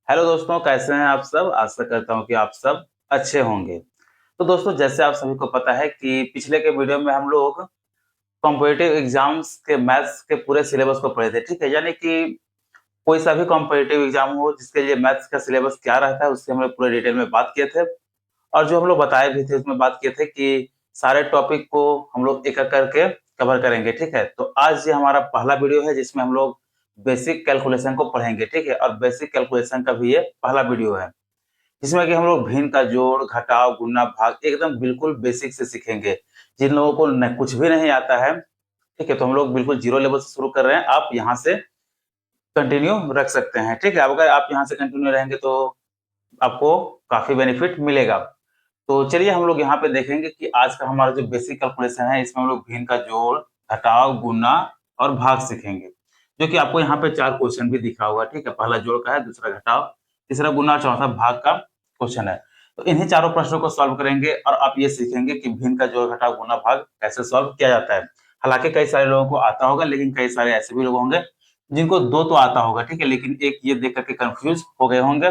Hello दोस्तों, कैसे हैं आप सब? आशा करता हूँ कि आप सब अच्छे होंगे। तो दोस्तों, जैसे आप सभी को पता है कि पिछले के वीडियो में हम लोग कॉम्पिटिटिव एग्जाम्स के मैथ्स के पूरे सिलेबस को पढ़े थे, ठीक है? यानी कि कोई सा भी कॉम्पिटिटिव एग्जाम हो जिसके लिए मैथ्स का सिलेबस क्या रहता है, उससे हम लोग पूरे डिटेल में बात किए थे। और जो हम लोग बताए भी थे उसमें बात किए थे कि सारे टॉपिक को हम लोग एक-एक करके कवर करेंगे, ठीक है? तो आज ये हमारा पहला वीडियो है जिसमें हम लोग बेसिक कैलकुलेशन को पढ़ेंगे, ठीक है? और बेसिक कैलकुलेशन का भी ये पहला वीडियो है, जिसमें कि हम लोग भिन्न का जोड़, घटाव, गुणा, भाग एकदम बिल्कुल बेसिक से सीखेंगे। जिन लोगों को न कुछ भी नहीं आता है, ठीक है? तो हम लोग बिल्कुल ज़ीरो लेवल से शुरू कर रहे हैं, आप यहाँ से कंटिन्यू रख सकते हैं, ठीक है? अब अगर आप यहाँ से कंटिन्यू रहेंगे तो आपको काफ़ी बेनिफिट मिलेगा। तो चलिए हम लोग यहाँ पे देखेंगे कि आज का हमारा जो बेसिक कैलकुलेशन है, इसमें हम लोग भिन्न का जोड़, घटाव, गुणा और भाग सीखेंगे। जो कि आपको यहाँ पे 4 क्वेश्चन भी दिखा होगा, ठीक है? पहला जोड़ का है, दूसरा घटाव, तीसरा गुणा, चौथा भाग का क्वेश्चन है। तो इन्हीं चारों प्रश्नों को सॉल्व करेंगे और आप ये सीखेंगे कि भिन्न का जोड़, घटाव, गुणा, भाग कैसे सॉल्व किया जाता है। हालाँकि कई सारे लोगों को आता होगा, लेकिन कई सारे ऐसे भी लोग होंगे जिनको 2 तो आता होगा, ठीक है? लेकिन एक ये देख कर के कन्फ्यूज़ हो गए होंगे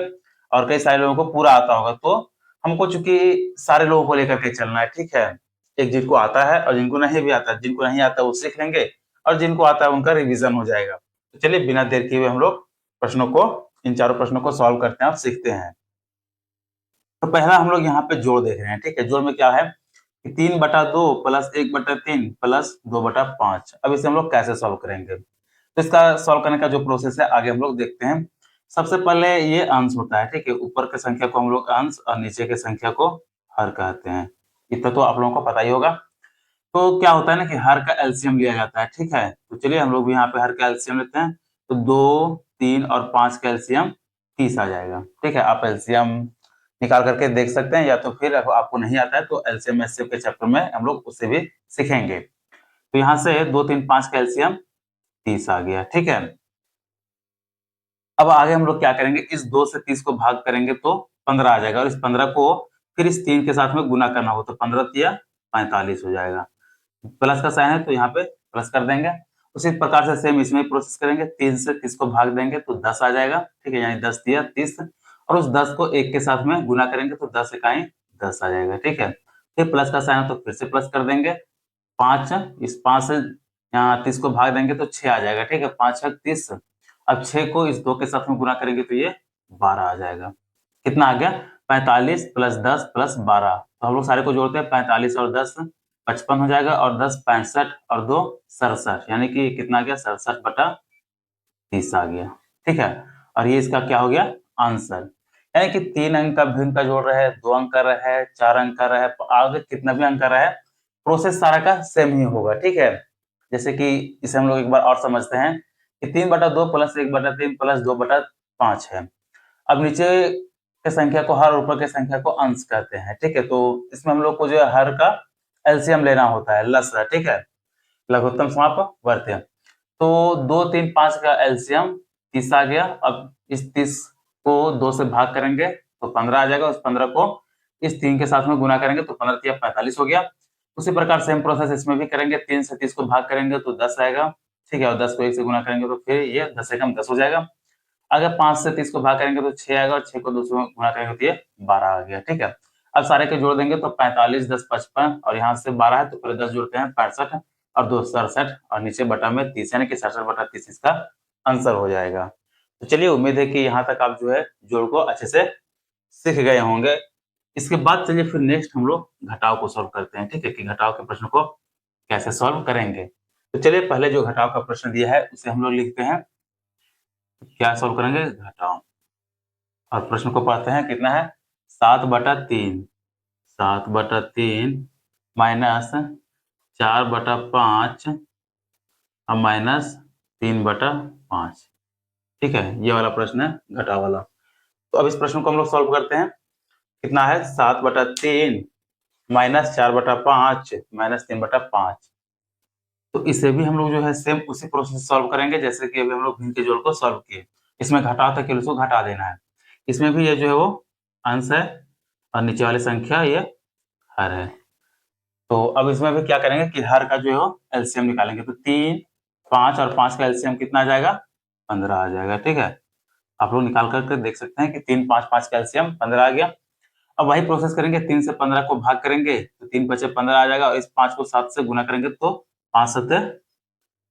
और कई सारे लोगों को पूरा आता होगा। तो हमको चूँकि सारे लोगों को लेकर के चलना है, ठीक है? एक जिनको आता है और जिनको नहीं भी आता है, जिनको नहीं आता वो सीख लेंगे और जिनको आता है उनका रिवीजन हो जाएगा। तो चलिए बिना देर किए हुए हम लोग प्रश्नों को इन चारों प्रश्नों को सॉल्व करते हैं और सीखते हैं। तो पहला हम लोग यहाँ पे जोड़ देख रहे हैं, ठीक है? जोड़ में क्या है कि 3/2 प्लस 1/3 प्लस 2/5। अब इसे हम लोग कैसे सॉल्व करेंगे? तो इसका सॉल्व करने का जो प्रोसेस है आगे हम लोग देखते हैं। सबसे पहले ये अंश होता है, ठीक है? ऊपर की संख्या को हम लोग अंश और नीचे की संख्या को हर कहते हैं। इतना तो आप लोगों को पता ही होगा। तो क्या होता है ना कि हर का एलसीएम लिया जाता है, ठीक है? तो चलिए हम लोग भी यहाँ पे हर का एलसीएम लेते हैं। तो 2, 3 और 5 का एलसीएम 30 आ जाएगा, ठीक है? आप एलसीएम निकाल करके देख सकते हैं या तो फिर अगर आपको नहीं आता है तो एलसीएम एचसीएफ के चैप्टर में हम लोग उससे भी सीखेंगे। तो यहाँ से 2, 3, 5 का एलसीएम 30 आ गया, ठीक है? अब आगे हम लोग क्या करेंगे, इस 2 से 30 को भाग करेंगे तो 15 आ जाएगा और इस 15 को फिर इस 3 के साथ में गुना करना हो तो 15 तिया 45 हो जाएगा। प्लस का साइन है तो यहाँ पे प्लस कर देंगे। उसी प्रकार से सेम इसमें प्रोसेस करेंगे, 3 से 30 को भाग देंगे तो 10 आ जाएगा, ठीक है? यानी 10 तिया 30 और उस 10 को 1 के साथ में गुना करेंगे तो 10 इकाई 10 आ जाएगा, ठीक है? फिर प्लस का साइन है तो फिर से प्लस कर देंगे। 5 इस 5 से यहाँ 30 को भाग देंगे तो 6 आ जाएगा, ठीक है? 5 छक 30। अब 6 को इस 2 के साथ में गुना करेंगे तो ये 12 आ जाएगा। कितना आ गया? 45 प्लस 10 प्लस 12। तो हम लोग सारे को जोड़ते हैं, 45 और 10 55 हो जाएगा और 10 65 और 2 67, यानी कि कितना आ गया? 67/30 आ गया, ठीक है? और ये इसका क्या हो गया? आंसर। यानी कि 3 अंक का भिन्न का जोड़ रहे, 2 अंक का रहे, 4 अंक का रहे, आगे कितना भी अंक का रहे, प्रोसेस सारा का सेम ही होगा, ठीक है? जैसे कि इसे हम लोग एक बार और समझते हैं कि 3/2 प्लस 1/3 प्लस 2/5 है। अब नीचे के संख्या को हर, ऊपर के संख्या को अंश कहते हैं, ठीक है? तो इसमें हम लोग को जो है हर का एलसीएम लेना होता है, लसा, ठीक है? लघुत्तम समापवर्त्य। तो 2, 3, 5 का एलसीएम 30 आ गया। अब इस 30 को 2 से भाग करेंगे तो 15 आ जाएगा। उस 15 को इस 3 के साथ में गुना करेंगे तो 15 तिया 45 हो गया। उसी प्रकार सेम प्रोसेस इसमें भी करेंगे। 3 से 30 को भाग करेंगे तो 10 आएगा, ठीक है? और 10 को 1 से गुना करेंगे तो फिर ये 10 एकम 10 हो जाएगा। अगर 5 से 30 को भाग करेंगे तो 6 आएगा और 6 को 2 से गुणा करेंगे तो ये 12 आ गया, ठीक है? अब सारे के जोड़ देंगे तो 45, 10, 55 और यहाँ से 12 है तो पहले 10 जोड़ते हैं 65 और 2 67 और नीचे बटा में 30, यानी कि 67/30 इसका आंसर हो जाएगा। तो चलिए उम्मीद है कि यहाँ तक आप जो है जोड़ को अच्छे से सीख गए होंगे। इसके बाद चलिए फिर नेक्स्ट हम लोग घटाव को सॉल्व करते हैं, ठीक है? कि घटाव के प्रश्न को कैसे सॉल्व करेंगे। तो चलिए पहले जो घटाव का प्रश्न दिया है उसे हम लोग लिखते हैं। क्या सॉल्व करेंगे? घटाव। और प्रश्न को पढ़ते हैं, कितना है? 7/3, 7/3 माइनस 4/5 और माइनस 3/5, ठीक है? ये वाला प्रश्न है घटाव वाला। तो अब इस प्रश्न को हम लोग सॉल्व करते हैं। कितना है? 7/3 माइनस 4/5 माइनस 3/5। तो इसे भी हम लोग जो है सेम उसी प्रोसेस से सॉल्व करेंगे जैसे कि अभी हम लोग भिन्न के जोड़ को सॉल्व किए। इसमें घटाव था केवल उसको घटा देना है। इसमें भी ये जो है वो अंश है और नीचे वाली संख्या ये हर है। तो अब इसमें भी क्या करेंगे कि हर का जो है वो एलसीएम निकालेंगे। तो 3, 5 और 5 का एलसीएम कितना आ जाएगा? 15 आ जाएगा, ठीक है? आप लोग निकाल करके देख सकते हैं कि 3 5 5 कैल्शियम 15 आ गया। अब वही प्रोसेस करेंगे, 3 से 15 को भाग करेंगे तो 3 बचे 15 आ जाएगा और इस 5 को 7 से गुना करेंगे तो 5 सत्ते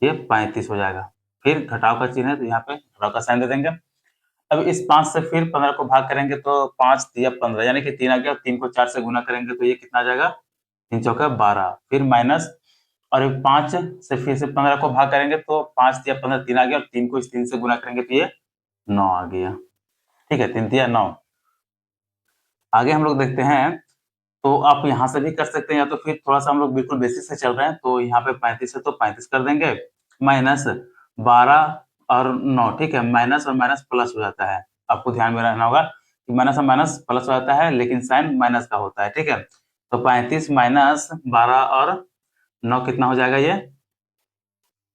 ये 35 हो जाएगा। फिर घटाव का चिन्ह है तो यहाँ पे घटाव का साइन दे देंगे। अब इस 5 से फिर 15 को भाग करेंगे तो 5 तिया 15 यानी कि 3 आ गया। 3 को 4 से गुना करेंगे तो ये कितना आ जाएगा, 3 चौका 12, फिर माइनस और 5 से फिर से 15 को भाग करेंगे तो 5 तिया 15 3 आ गया और 3 को इस 3 से गुना करेंगे तो ये 9 आ गया। ठीक है, 3 तिया 9। आगे हम लोग देखते हैं, तो आप यहाँ से भी कर सकते हैं या तो फिर थोड़ा-सा हम लोग बिल्कुल बेसिक से चल रहे हैं तो यहाँ पे 35 है तो 35 कर देंगे, माइनस 12 और 9, ठीक है, माइनस और माइनस प्लस हो जाता है। आपको ध्यान में रखना होगा कि माइनस और माइनस प्लस हो जाता है लेकिन साइन माइनस का होता है, ठीक है। तो 35 माइनस 12 और 9 कितना हो जाएगा, ये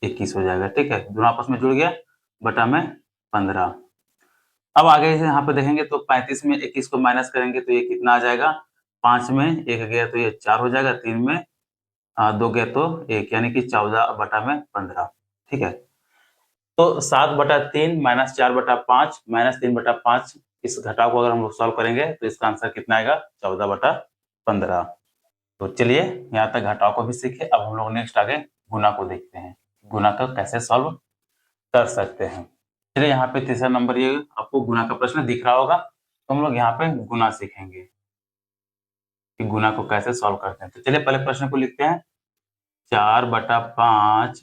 21 हो जाएगा, ठीक है। दोनों आपस में जुड़ गया, बटा में 15। अब आगे से यहाँ पे देखेंगे तो 35 में 21 को माइनस करेंगे तो ये कितना आ जाएगा, 5 में 1 गया तो ये 4 हो जाएगा, 3 में 2 गया तो 1 यानी कि 14 बटा में 15, ठीक है। तो 7/3 माइनस 4/5 माइनस 3/5, इस घटाव को अगर हम लोग सॉल्व करेंगे तो इसका आंसर कितना आएगा, 14/15। तो चलिए यहाँ तक घटाव को भी सीखे। अब हम लोग नेक्स्ट आगे गुना को देखते हैं, गुना का कैसे सॉल्व कर सकते हैं। चलिए यहाँ पे तीसरा नंबर, ये आपको गुना का प्रश्न दिख रहा होगा, तो हम लोग यहाँ पे गुना सीखेंगे कि गुना को कैसे सॉल्व करते हैं। तो चलिए पहले प्रश्न को लिखते हैं, 4/5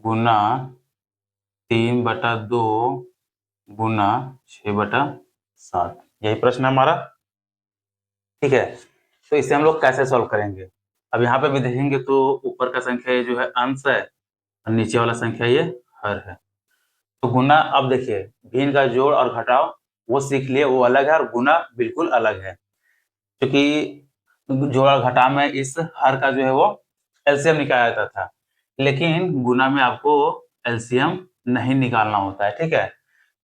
गुना 3/2 गुना 6/7, यही प्रश्न है हमारा, ठीक है। तो इसे हम लोग कैसे सॉल्व करेंगे, अब यहाँ पे भी देखेंगे तो ऊपर का संख्या ये जो है अंश है और नीचे वाला संख्या ये हर है। तो गुना, अब देखिए भिन्न का जोड़ और घटाव वो सीख लिए, वो अलग है और गुना बिल्कुल अलग है, क्योंकि जोड़ और घटाव में इस हर का जो है वो एलसीएम निकाला जाता था, लेकिन गुना में आपको एलसीएम नहीं निकालना होता है, ठीक है।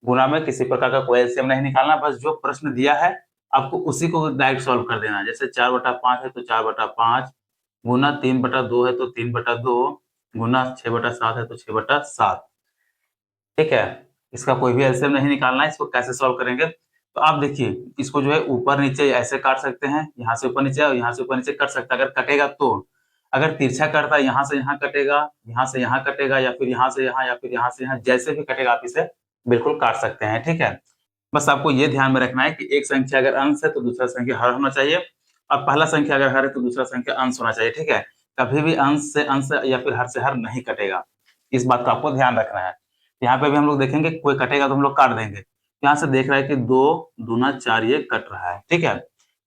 गुना में किसी प्रकार का कोई एलसीएम नहीं निकालना, बस जो प्रश्न दिया है आपको उसी को डायरेक्ट सॉल्व कर देना। जैसे 4/5 है तो 4/5, गुना 3/2 है तो 3/2, गुना 6/7 है तो 6/7, ठीक है। इसका कोई भी एलसीएम नहीं निकालना है। इसको कैसे सॉल्व करेंगे, तो आप देखिए इसको जो है ऊपर नीचे ऐसे काट सकते हैं, यहाँ से ऊपर नीचे और यहाँ से ऊपर नीचे कट सकता है अगर कटेगा तो। अगर तिरछा कटता है यहाँ से यहाँ कटेगा, यहाँ से यहाँ कटेगा, या फिर यहाँ से यहाँ, या फिर यहाँ से यहाँ, जैसे भी कटेगा आप इसे बिल्कुल काट सकते हैं, ठीक है। बस आपको ये ध्यान में रखना है कि एक संख्या अगर अंश है तो दूसरा संख्या हर होना चाहिए, और पहला संख्या अगर हर है तो दूसरा संख्या अंश होना चाहिए, ठीक है। कभी भी अंश से अंश या फिर हर से हर नहीं कटेगा, इस बात का आपको ध्यान रखना है। यहाँ पे भी हम लोग देखेंगे कोई कटेगा तो हम लोग काट देंगे। यहाँ से देख रहा है कि 2 दूना 4 ये कट रहा है, ठीक है।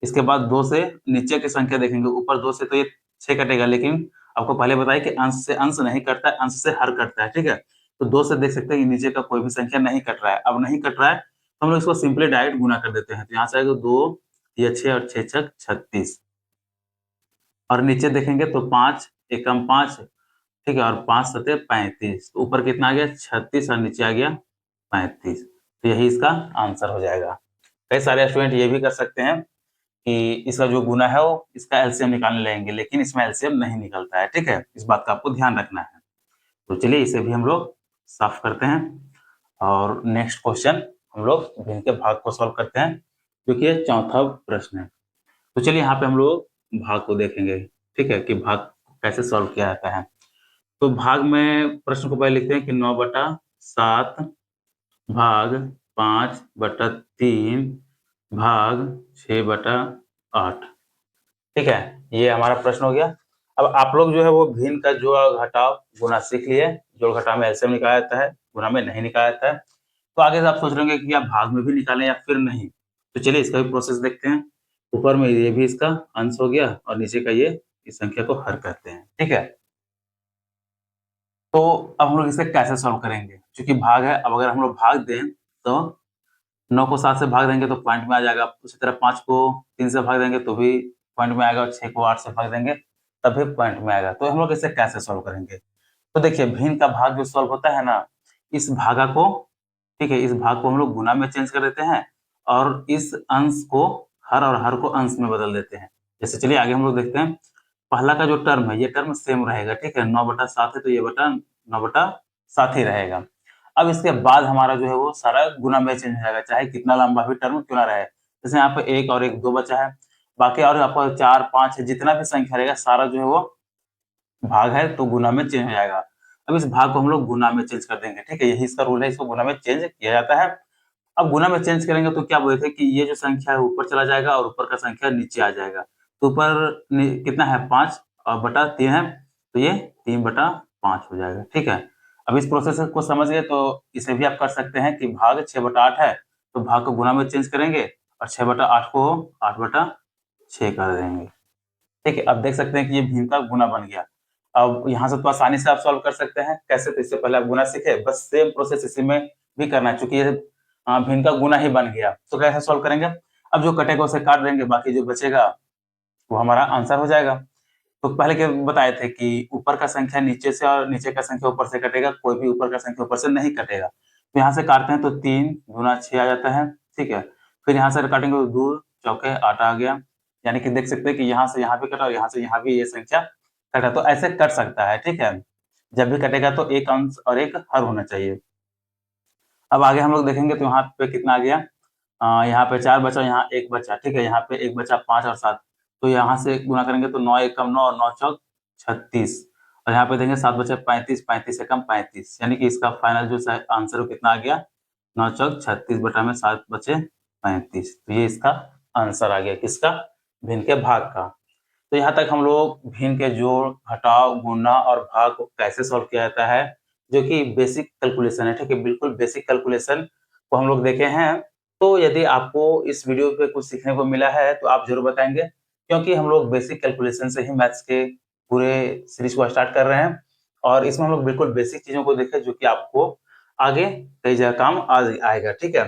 इसके बाद 2 से नीचे की संख्या देखेंगे, ऊपर 2 से तो ये 6 कटेगा, लेकिन आपको पहले बताया कि अंश से अंश नहीं कटता है, अंश से हर कटता है, ठीक है। तो 2 से देख सकते हैं कि नीचे का कोई भी संख्या नहीं कट रहा है। अब नहीं कट रहा है तो हम लोग इसको सिंपली डायरेक्ट गुना कर देते हैं। तो यहाँ से आएगा 2 या 6 और 6 छक 36, और नीचे देखेंगे तो 5 एकम 5, ठीक है, और 5 सते 35, तो ऊपर कितना आ गया 36 और नीचे आ गया 35, तो यही इसका आंसर हो जाएगा। कई सारे स्टूडेंट ये भी कर सकते हैं कि इसका जो गुना है वो इसका एलसीएम निकालने लगेंगे, लेकिन इसमें एलसीएम नहीं निकलता है, ठीक है। इस बात का आपको ध्यान रखना है। तो चलिए इसे भी हम लोग साफ करते हैं और नेक्स्ट क्वेश्चन हम लोग भिन्न के भाग को सॉल्व करते हैं, क्योंकि ये चौथा प्रश्न है। तो चलिए यहाँ पे हम लोग भाग को देखेंगे, ठीक है, कि भाग कैसे सॉल्व किया जाता है। तो भाग में प्रश्न को पहले लिखते हैं कि 9/7 भाग 5/3 भाग 6/8, ठीक है, ये हमारा प्रश्न हो गया। अब आप लोग जो है वो भिन्न का जोड़ और घटाव गुना सीख लिए, जोड़ घटाव में एलसीएम निकाला जाता है, गुना में नहीं निकाला जाता है। तो आगे से आप सोच रहे होंगे कि आप भाग में भी निकालें या फिर नहीं, तो चलिए इसका भी प्रोसेस देखते हैं। ऊपर में ये भी इसका अंश हो गया और नीचे का ये इस संख्या को हर करते हैं, ठीक है। तो अब हम लोग इसे कैसे सॉल्व करेंगे, क्योंकि भाग है। अब अगर हम लोग भाग दें तो 9 को 7 से भाग देंगे तो पॉइंट में आ जाएगा, उसी तरह 5 को 3 से भाग देंगे तो भी पॉइंट में आएगा, और 6 को 8 से भाग देंगे तब भी पॉइंट में आएगा। तो हम लोग इसे कैसे सॉल्व करेंगे, तो देखिए भिन्न का भाग जो सॉल्व होता है ना, इस भागा को, ठीक है, इस भाग को हम लोग गुना में चेंज कर देते हैं और इस अंश को हर और हर को अंश में बदल देते हैं। जैसे चलिए आगे हम लोग देखते हैं, पहला का जो टर्म है ये टर्म सेम रहेगा, ठीक है, 9/7 है तो ये बटा 9/7 ही रहेगा। अब इसके बाद हमारा जो है वो सारा गुना में चेंज हो जाएगा, चाहे कितना लंबा भी टर्म क्यों ना रहे। जैसे यहाँ पे 1 और 1 2 बचा है, बाकी और आपका 4 5 है, जितना भी संख्या रहेगा सारा जो है वो भाग है तो गुना में चेंज हो जाएगा। अब इस भाग को हम लोग गुना में चेंज कर देंगे, ठीक है? यही इसका रूल है, इसको गुना में चेंज किया जाता है। अब गुना में चेंज करेंगे तो क्या बोले थे कि ये जो संख्या है ऊपर चला जाएगा और ऊपर का संख्या नीचे आ जाएगा। तो ऊपर कितना है 5 और बटा 3 है, तो ये 3 बटा 5 हो जाएगा, ठीक है? अब इस प्रोसेस को समझ गए तो इसे भी आप कर सकते हैं कि भाग 6 बटा 8 है, तो भाग को गुना में चेंज करेंगे और 6 बटा 8 को 8 बटा 6 कर देंगे, ठीक है? अब देख सकते हैं कि ये भीम का गुना बन गया। अब यहाँ से तो आसानी से आप सॉल्व कर सकते हैं। कैसे? तो इससे पहले आप गुना सीखे, बस सेम प्रोसेस इसी में भी करना है, चूँकि ये भिन्न का गुना ही बन गया। तो कैसे सॉल्व करेंगे? अब जो कटेगा उसे काट देंगे, बाकी जो बचेगा वो हमारा आंसर हो जाएगा। तो पहले क्या बताए थे कि ऊपर का संख्या नीचे से और नीचे का संख्या ऊपर से कटेगा, कोई भी ऊपर का संख्या ऊपर से नहीं कटेगा। तो यहाँ से काटते हैं तो 3 गुना 6 आ जाता है, ठीक है? फिर यहाँ से काटेंगे तो 2 चौके 8 आ गया, यानी कि देख सकते हैं कि यहाँ से यहाँ भी कटा और यहाँ से यहाँ भी ये संख्या कटा, तो ऐसे कट सकता है, ठीक है? जब भी कटेगा तो एक अंश और एक हर होना चाहिए। अब आगे हम लोग देखेंगे तो यहाँ पे कितना आ गया, यहाँ पे 4 बचा, यहाँ 1 बचा, ठीक है? यहाँ पे 1 बचा 5 और 7, तो यहाँ से गुना करेंगे तो 9 एकम 9 और 9 चौक 36 और यहाँ पे देंगे 7 बचे 35, 35 एकम 35, यानी कि इसका फाइनल जो आंसर है कितना आ गया, 9 चौक 36 बटा में 7 बचे 35। तो ये इसका आंसर आ गया किसका? भिन्न के भाग का। तो यहाँ तक हम लोग भिन्न के जोड़, घटाव, गुणा और भाग को कैसे सॉल्व किया जाता है, जो कि बेसिक कैलकुलेशन है, ठीक है? बिल्कुल बेसिक कैलकुलेशन को हम लोग देखे हैं। तो यदि आपको इस वीडियो पे कुछ सीखने को मिला है तो आप ज़रूर बताएँगे, क्योंकि हम लोग बेसिक कैलकुलेशन से ही मैथ्स के पूरे सीरीज़ को स्टार्ट कर रहे हैं और इसमें हम लोग बिल्कुल बेसिक चीज़ों को देखें जो कि आपको आगे कई जगह काम आएगा, ठीक है?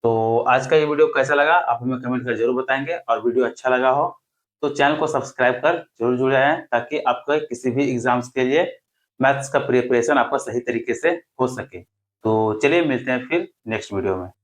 तो आज का ये वीडियो कैसा लगा आप हमें कमेंट कर ज़रूर बताएँगे और वीडियो अच्छा लगा हो तो चैनल को सब्सक्राइब कर ज़रूर जुड़ जाएँ ताकि आपका किसी भी एग्ज़ाम्स के लिए मैथ्स का प्रिपरेशन आपका सही तरीके से हो सके। तो चलिए मिलते हैं फिर नेक्स्ट वीडियो में।